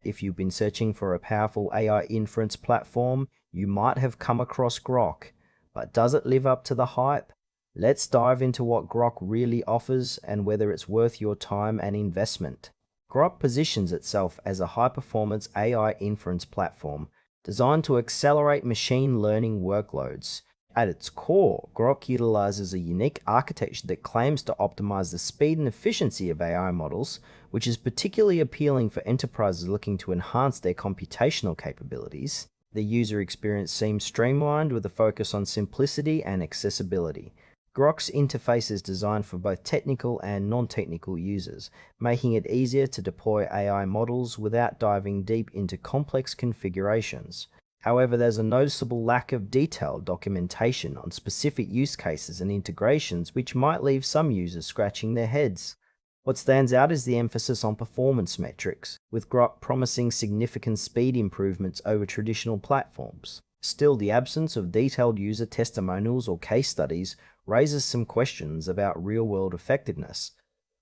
If you've been searching for a powerful AI inference platform, you might have come across Groq. But does it live up to the hype? Let's dive into what Groq really offers and whether it's worth your time and investment. Groq positions itself as a high-performance AI inference platform designed to accelerate machine learning workloads. At its core, Groq utilizes a unique architecture that claims to optimize the speed and efficiency of AI models, which is particularly appealing for enterprises looking to enhance their computational capabilities. The user experience seems streamlined with a focus on simplicity and accessibility. Groq's interface is designed for both technical and non-technical users, making it easier to deploy AI models without diving deep into complex configurations. However, there's a noticeable lack of detailed documentation on specific use cases and integrations, which might leave some users scratching their heads. What stands out is the emphasis on performance metrics, with Groq promising significant speed improvements over traditional platforms. Still, the absence of detailed user testimonials or case studies raises some questions about real-world effectiveness.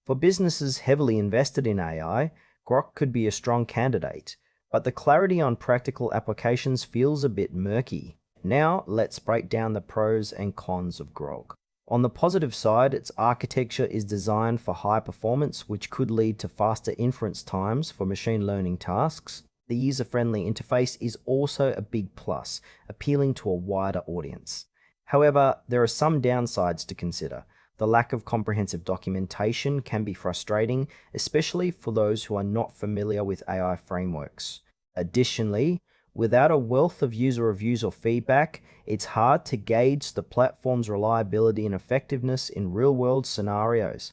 For businesses heavily invested in AI, Groq could be a strong candidate, but the clarity on practical applications feels a bit murky. Now, let's break down the pros and cons of Groq. On the positive side, its architecture is designed for high performance, which could lead to faster inference times for machine learning tasks. The user-friendly interface is also a big plus, appealing to a wider audience. However, there are some downsides to consider. The lack of comprehensive documentation can be frustrating, especially for those who are not familiar with AI frameworks. Additionally, without a wealth of user reviews or feedback, it's hard to gauge the platform's reliability and effectiveness in real-world scenarios.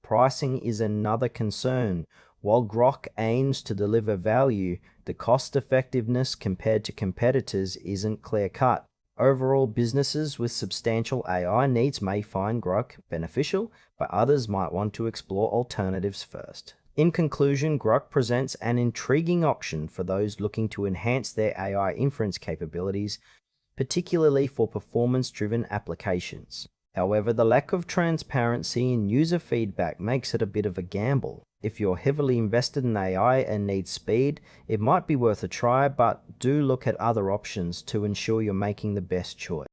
Pricing is another concern. While Groq aims to deliver value, the cost-effectiveness compared to competitors isn't clear-cut. Overall, businesses with substantial AI needs may find Groq beneficial, but others might want to explore alternatives first. In conclusion, Groq presents an intriguing option for those looking to enhance their AI inference capabilities, particularly for performance-driven applications. However, the lack of transparency and user feedback makes it a bit of a gamble. If you're heavily invested in AI and need speed, it might be worth a try, but do look at other options to ensure you're making the best choice.